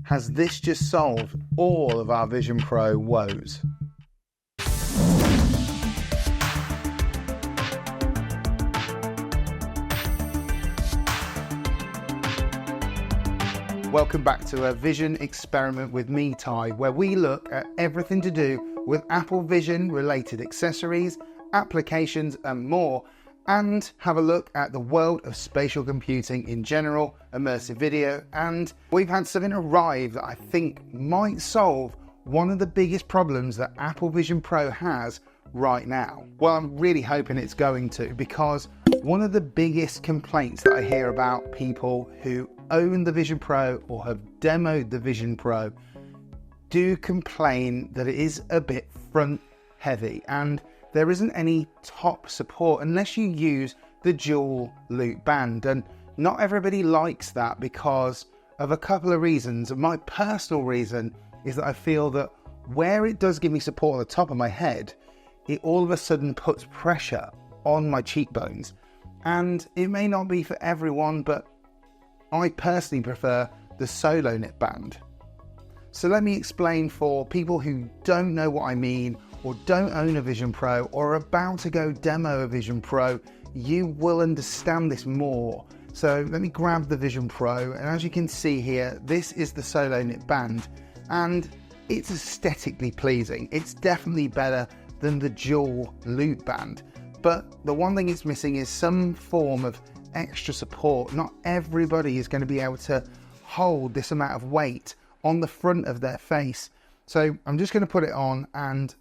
has this just solved all of our Vision Pro woes? Welcome back to a Vision Experiment with me, Ty, where we look at everything to do with Apple Vision related accessories, applications and more, and have a look at the world of spatial computing in general, immersive video, and we've had something arrive that I think might solve one of the biggest problems that Apple Vision Pro has right now. Well, I'm really hoping it's going to, because one of the biggest complaints that I hear about people who own the Vision Pro or have demoed the Vision Pro do complain that it is a bit front heavy and there isn't any top support unless you use the dual loop band, and not everybody likes that because of a couple of reasons. My personal reason is that I feel that where it does give me support on the top of my head, it all of a sudden puts pressure on my cheekbones, and it may not be for everyone, but I personally prefer the solo knit band. So let me explain for people who don't know what I mean, or don't own a Vision Pro, or are about to go demo a Vision Pro. You will understand this more. So let me grab the Vision Pro, and as you can see here, this is the solo knit band, and it's aesthetically pleasing. It's definitely better than the dual loop band, but the one thing it's missing is some form of extra support. Not everybody is going to be able to hold this amount of weight on the front of their face. So I'm just going to put it on, and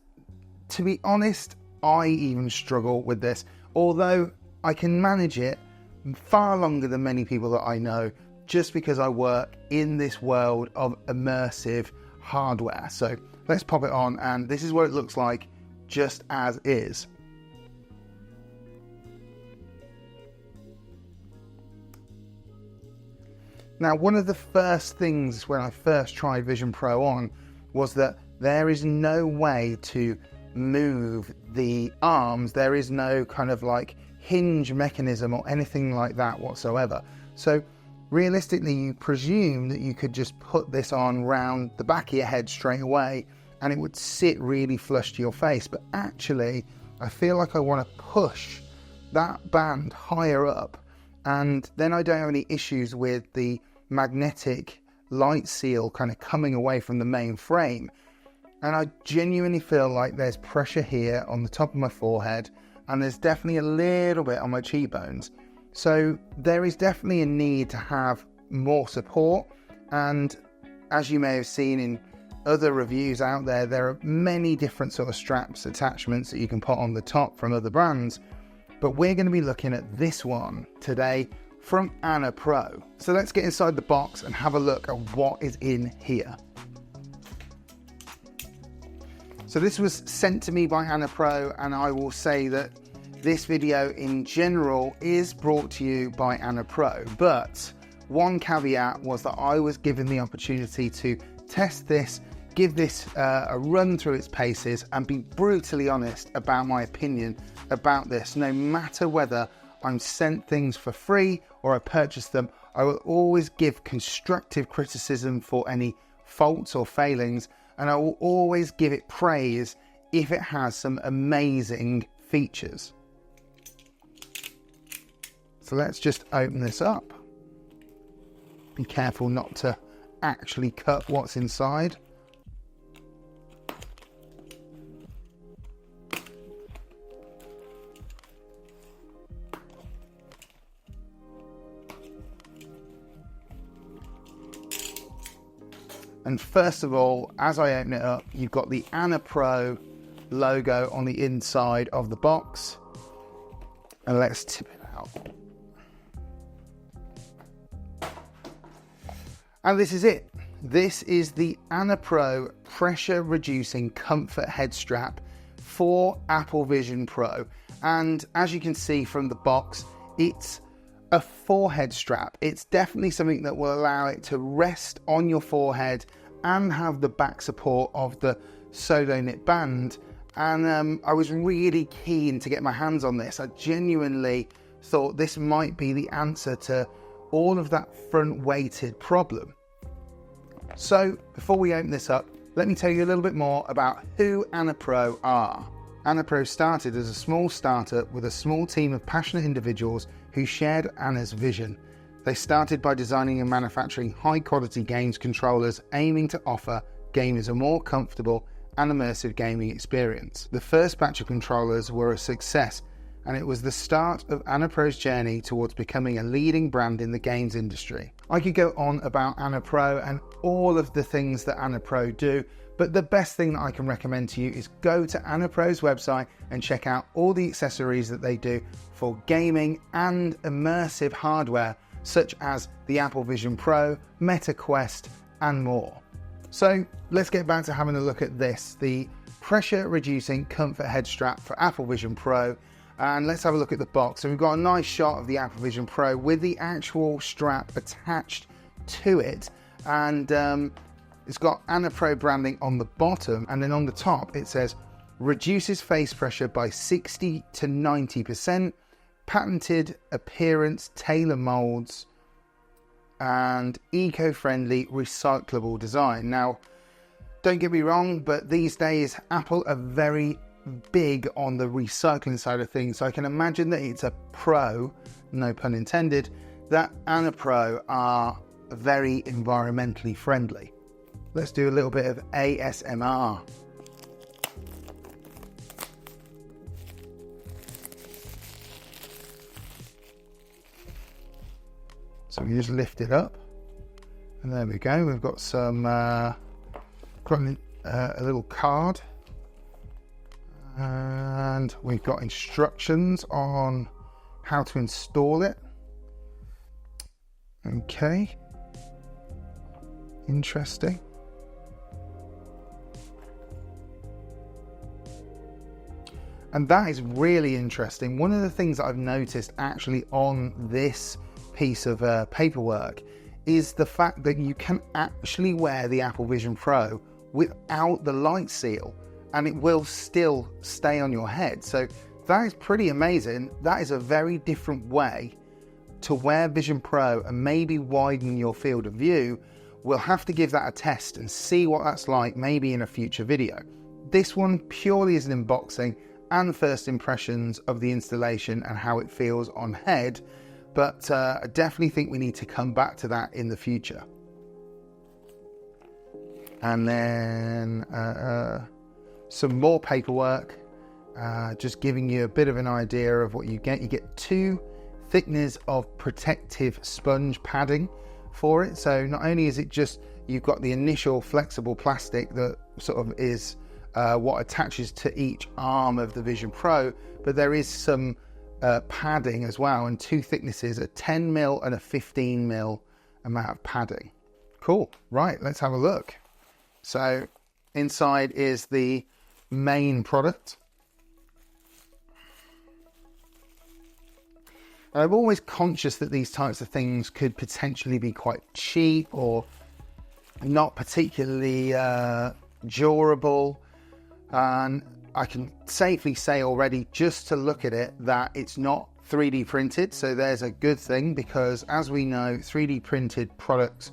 to be honest, I even struggle with this, although I can manage it far longer than many people that I know, just because I work in this world of immersive hardware. So let's pop it on, and this is what it looks like just as is. Now, one of the first things when I first tried Vision Pro on was that there is no way to move the arms. There is no kind of like hinge mechanism or anything like that whatsoever. So realistically, you presume that you could just put this on round the back of your head straight away and it would sit really flush to your face. But actually, I feel like I want to push that band higher up, and then I don't have any issues with the magnetic light seal kind of coming away from the main frame. And I genuinely feel like there's pressure here on the top of my forehead, and there's definitely a little bit on my cheekbones. So there is definitely a need to have more support. And as you may have seen in other reviews out there, there are many different sort of straps, attachments that you can put on the top from other brands. But we're going to be looking at this one today from Annapro. So let's get inside the box and have a look at what is in here. So this was sent to me by Annapro, and I will say that this video in general is brought to you by Annapro. But one caveat was that I was given the opportunity to test this, give this a run through its paces, and be brutally honest about my opinion about this. No matter whether I'm sent things for free or I purchase them, I will always give constructive criticism for any faults or failings, and I will always give it praise if it has some amazing features. So let's just open this up. Be careful not to actually cut what's inside. And first of all, as I open it up, you've got the Annapro logo on the inside of the box. And let's tip it out. And this is it. This is the Annapro pressure reducing comfort head strap for Apple Vision Pro. And as you can see from the box, it's a forehead strap. It's definitely something that will allow it to rest on your forehead and have the back support of the solo knit band. And I was really keen to get my hands on this. I genuinely thought this might be the answer to all of that front weighted problem. So before we open this up, let me tell you a little bit more about who Annapro are. Annapro started as a small startup with a small team of passionate individuals who shared Anna's vision. They started by designing and manufacturing high-quality games controllers aiming to offer gamers a more comfortable and immersive gaming experience. The first batch of controllers were a success, and it was the start of Annapro's journey towards becoming a leading brand in the games industry. I could go on about Annapro and all of the things that Annapro do, but the best thing that I can recommend to you is go to Annapro's website and check out all the accessories that they do for gaming and immersive hardware, such as the Apple Vision Pro, Meta Quest, and more. So let's get back to having a look at this, the pressure reducing comfort head strap for Apple Vision Pro. And let's have a look at the box. So we've got a nice shot of the Apple Vision Pro with the actual strap attached to it. And it's got Annapro branding on the bottom. And then on the top, it says, reduces face pressure by 60 to 90%, patented appearance, tailor molds, and eco-friendly recyclable design. Now, don't get me wrong, but these days, Apple are very big on the recycling side of things, so I can imagine that it's a pro, no pun intended, that Annapro are very environmentally friendly. Let's do a little bit of ASMR. So we just lift it up, and there we go. We've got some a little card. And we've got instructions on how to install it. Okay. Interesting. And that is really interesting. One of the things that I've noticed actually on this piece of paperwork is the fact that you can actually wear the Apple Vision Pro without the light seal, and it will still stay on your head. So that is pretty amazing. That is a very different way to wear Vision Pro and maybe widen your field of view. We'll have to give that a test and see what that's like, maybe in a future video. This one purely is an unboxing and first impressions of the installation and how it feels on head, but I definitely think we need to come back to that in the future. And then some more paperwork, just giving you a bit of an idea of what you get. You get 2 thickness of protective sponge padding for it. So not only is it just, you've got the initial flexible plastic that sort of is what attaches to each arm of the Vision Pro, but there is some padding as well, and 2 thicknesses, a 10mm and a 15mm amount of padding. Cool. Right, let's have a look. So inside is the main product. I'm always conscious that these types of things could potentially be quite cheap or not particularly durable, and I can safely say already, just to look at it, that it's not 3D printed. So there's a good thing, because as we know, 3D printed products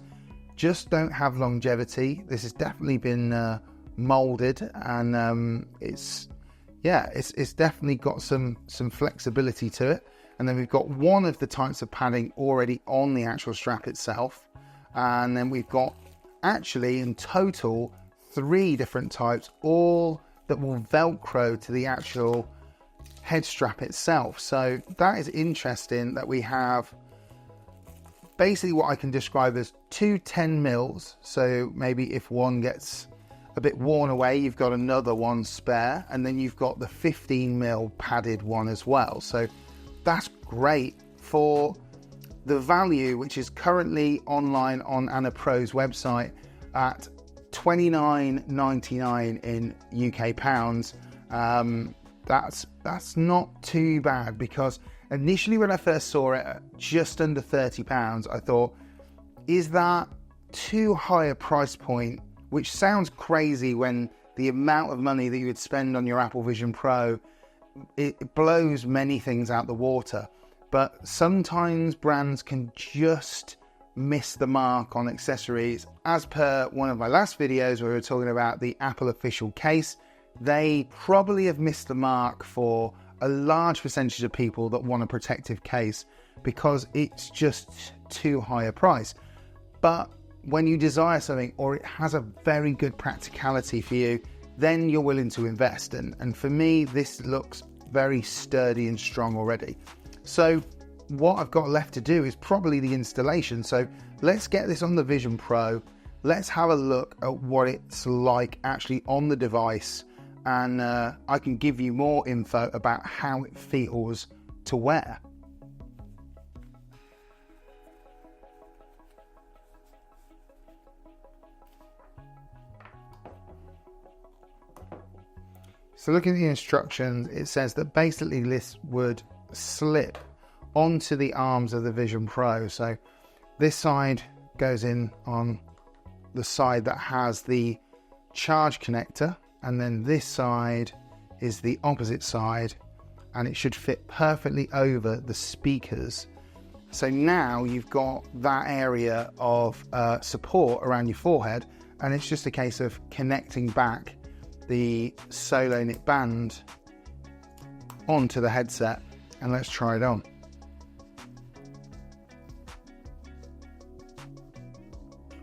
just don't have longevity. This has definitely been molded, and it's definitely got some flexibility to it. And then we've got one of the types of padding already on the actual strap itself, and then we've got actually in total 3 different types, all that will velcro to the actual head strap itself. So that is interesting, that we have basically what I can describe as 2 10mm. So maybe if one gets a bit worn away, you've got another one spare, and then you've got the 15mm padded one as well. So that's great for the value, which is currently online on Annapro's website at $29.99 in UK pounds. That's not too bad, because initially when I first saw it at just under £30, I thought, is that too high a price point? Which sounds crazy when the amount of money that you would spend on your Apple Vision Pro, it blows many things out the water. But sometimes brands can just miss the mark on accessories. As per one of my last videos where we were talking about the Apple official case, they probably have missed the mark for a large percentage of people that want a protective case because it's just too high a price. But when you desire something or it has a very good practicality for you, then you're willing to invest. And for me, this looks very sturdy and strong already. So what I've got left to do is probably the installation. So let's get this on the Vision Pro. Let's have a look at what it's like actually on the device. And I can give you more info about how it feels to wear. So looking at the instructions, it says that basically this would slip onto the arms of the Vision Pro. So this side goes in on the side that has the charge connector, and then this side is the opposite side, and it should fit perfectly over the speakers. So now you've got that area of support around your forehead, and it's just a case of connecting back the solo knit band onto the headset, and let's try it on.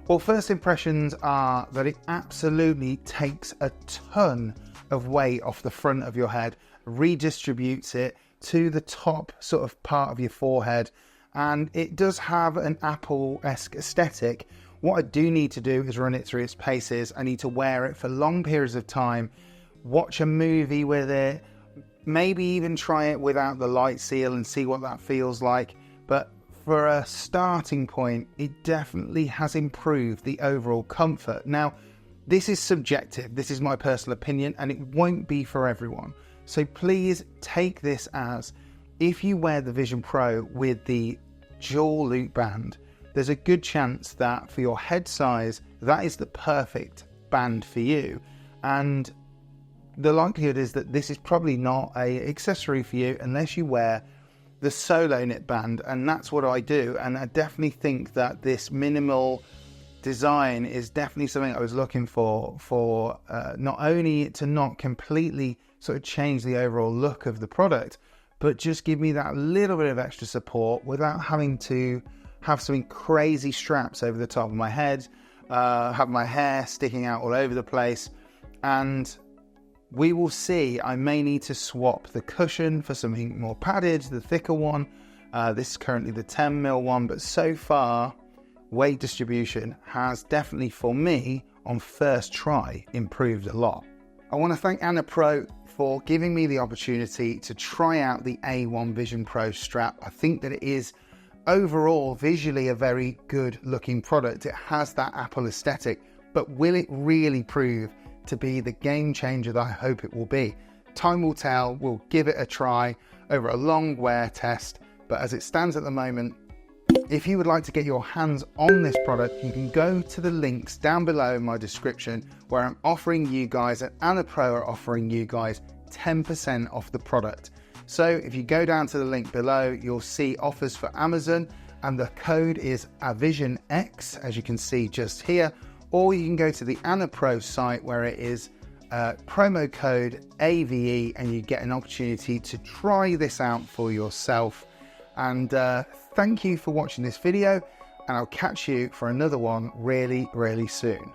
Well, first impressions are that it absolutely takes a ton of weight off the front of your head, redistributes it to the top sort of part of your forehead, and it does have an Apple-esque aesthetic. What I do need to do is run it through its paces. I need to wear it for long periods of time, watch a movie with it, maybe even try it without the light seal and see what that feels like. But for a starting point, it definitely has improved the overall comfort. Now, this is subjective. This is my personal opinion, and it won't be for everyone. So please take this as, if you wear the Vision Pro with the dual loop band, there's a good chance that for your head size, that is the perfect band for you. And the likelihood is that this is probably not an accessory for you unless you wear the solo knit band, and that's what I do. And I definitely think that this minimal design is definitely something I was looking for not only to not completely sort of change the overall look of the product, but just give me that little bit of extra support without having to have some crazy straps over the top of my head, have my hair sticking out all over the place. And we will see, I may need to swap the cushion for something more padded, the thicker one. This is currently the 10mm one, but so far, weight distribution has definitely, for me, on first try, improved a lot. I want to thank Annapro for giving me the opportunity to try out the A1 Vision Pro strap. I think that it is overall visually a very good looking product. It has that Apple aesthetic, but will it really prove to be the game changer that I hope it will be? Time will tell. We'll give it a try over a long wear test, but as it stands at the moment, if you would like to get your hands on this product, you can go to the links down below in my description, where I'm offering you guys, at Annapro are offering you guys 10% off the product. So if you go down to the link below, you'll see offers for Amazon, and the code is AVisionX, as you can see just here, or you can go to the Annapro site where it is promo code AVE, and you get an opportunity to try this out for yourself. And thank you for watching this video, and I'll catch you for another one really, really soon.